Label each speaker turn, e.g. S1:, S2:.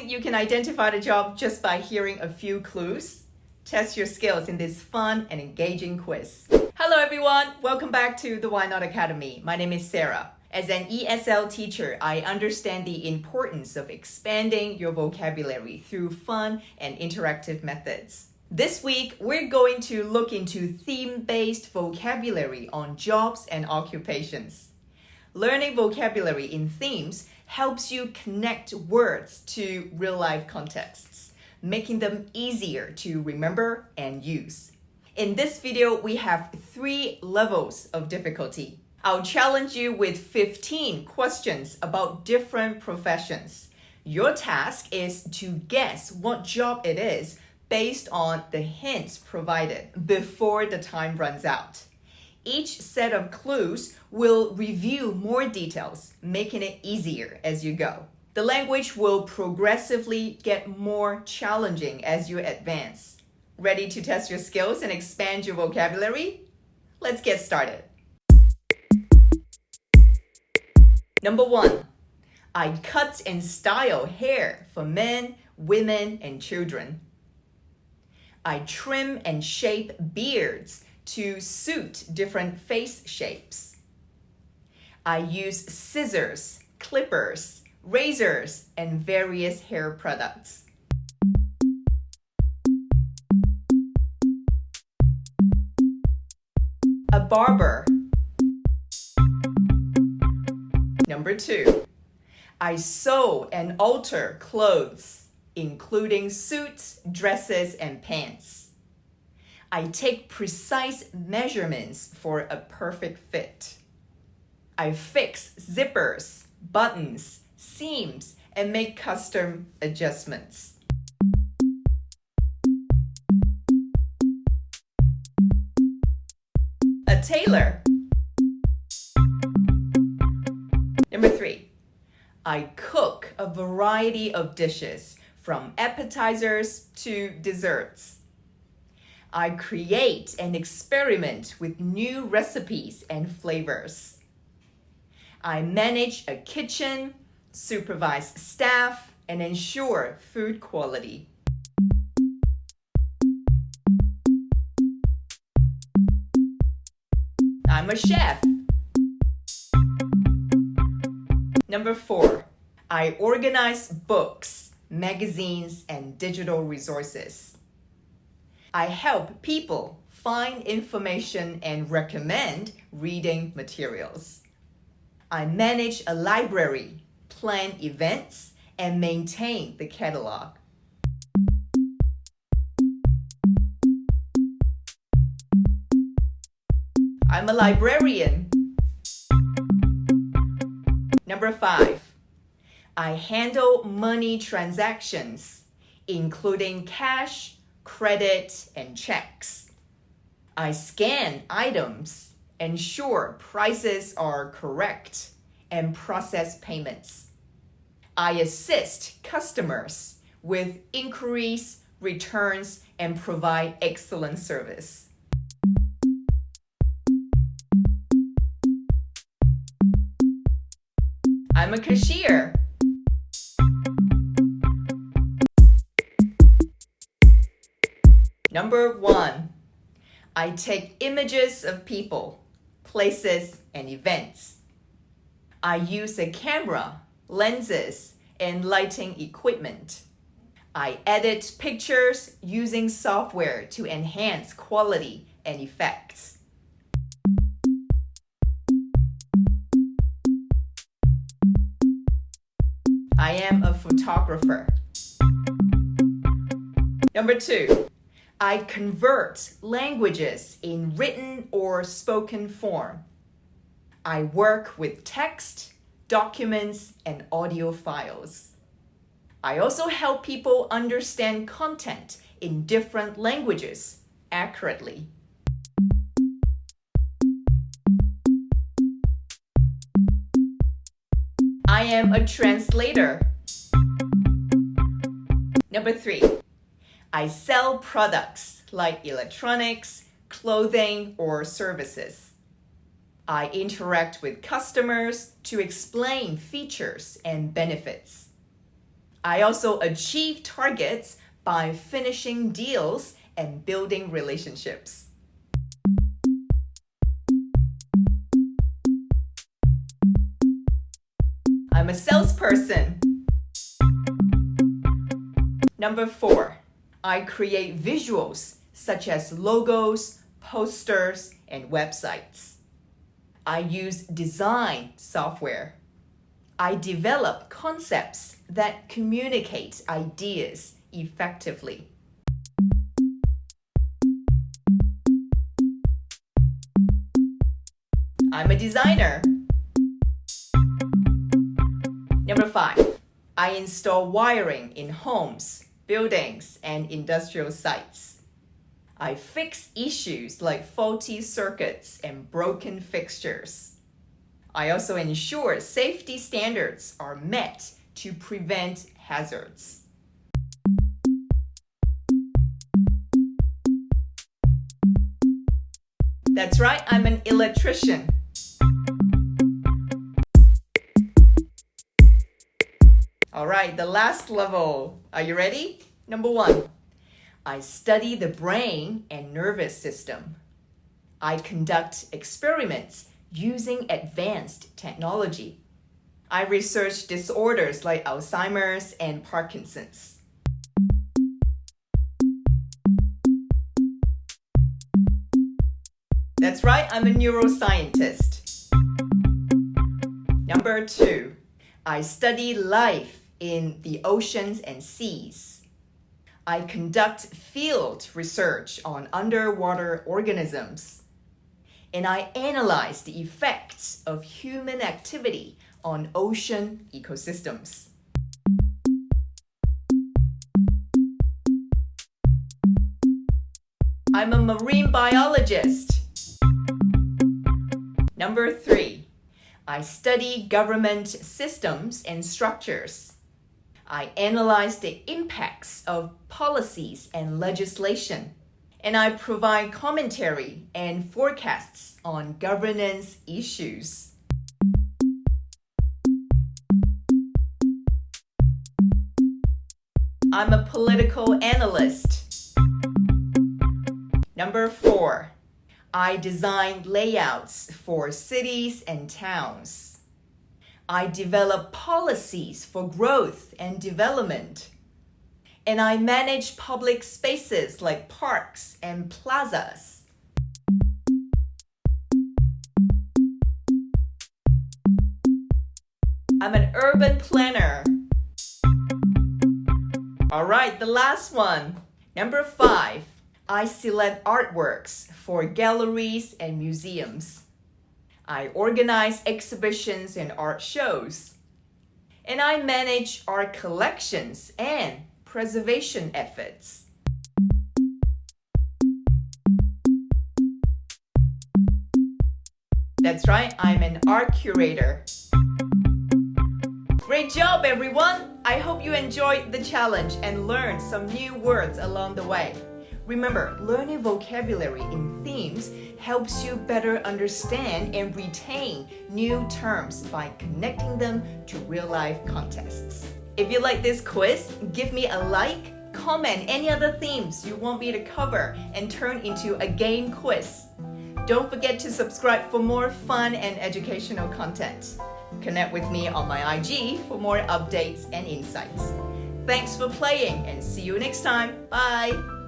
S1: think you can identify the job just by hearing a few clues? Test your skills in this fun and engaging quiz. Hello everyone, welcome back to the Why Not Academy. My name is Sarah. As an ESL teacher, I understand the importance of expanding your vocabulary through fun and interactive methods. This week, we're going to look into theme-based vocabulary on jobs and occupations. Learning vocabulary in themes helps you connect words to real-life contexts, making them easier to remember and use. In this video, we have 3 levels of difficulty. I'll challenge you with 15 questions about different professions. Your task is to guess what job it is based on the hints provided before the time runs out. Each set of clues will review more details, making it easier as you go. The language will progressively get more challenging as you advance. Ready to test your skills and expand your vocabulary? Let's get started. Number 1, I cut and style hair for men, women, and children. I trim and shape beards to suit different face shapes. I use scissors, clippers, razors, and various hair products. A barber. Number 2, I sew and alter clothes, including suits, dresses, and pants. I take precise measurements for a perfect fit. I fix zippers, buttons, seams, and make custom adjustments. A tailor. Number 3, I cook a variety of dishes, from appetizers to desserts. I create and experiment with new recipes and flavors. I manage a kitchen, supervise staff, and ensure food quality. I'm a chef. Number 4, I organize books, magazines, and digital resources. I help people find information and recommend reading materials. I manage a library, plan events, and maintain the catalog. I'm a librarian. Number 5, I handle money transactions, including cash, credit, and checks. I scan items, ensure prices are correct, and process payments. I assist customers with inquiries, returns, and provide excellent service. I'm a cashier. Number 1, I take images of people, places, and events. I use a camera, lenses, and lighting equipment. I edit pictures using software to enhance quality and effects. I am a photographer. Number 2, I convert languages in written or spoken form. I work with text, documents, and audio files. I also help people understand content in different languages accurately. I am a translator. Number 3, I sell products like electronics, clothing, or services. I interact with customers to explain features and benefits. I also achieve targets by finishing deals and building relationships. I'm a salesperson. Number 4, I create visuals such as logos, posters, and websites. I use design software. I develop concepts that communicate ideas effectively. I'm a designer. Number 5, I install wiring in homes, buildings, and industrial sites. I fix issues like faulty circuits and broken fixtures. I also ensure safety standards are met to prevent hazards. That's right, I'm an electrician. All right, the last level. Are you ready? Number 1, I study the brain and nervous system. I conduct experiments using advanced technology. I research disorders like Alzheimer's and Parkinson's. That's right, I'm a neuroscientist. Number 2, I study life in the oceans and seas. I conduct field research on underwater organisms. And I analyze the effects of human activity on ocean ecosystems. I'm a marine biologist. Number 3, I study government systems and structures. I analyze the impacts of policies and legislation, and I provide commentary and forecasts on governance issues. I'm a political analyst. Number 4, I design layouts for cities and towns. I develop policies for growth and development. And I manage public spaces like parks and plazas. I'm an urban planner. All right, the last one. Number 5, I select artworks for galleries and museums. I organize exhibitions and art shows. And I manage art collections and preservation efforts. That's right, I'm an art curator. Great job, everyone! I hope you enjoyed the challenge and learned some new words along the way. Remember, learning vocabulary in themes helps you better understand and retain new terms by connecting them to real-life contexts. If you like this quiz, give me a like, comment any other themes you want me to cover, and turn into a game quiz. Don't forget to subscribe for more fun and educational content. Connect with me on my IG for more updates and insights. Thanks for playing and see you next time. Bye!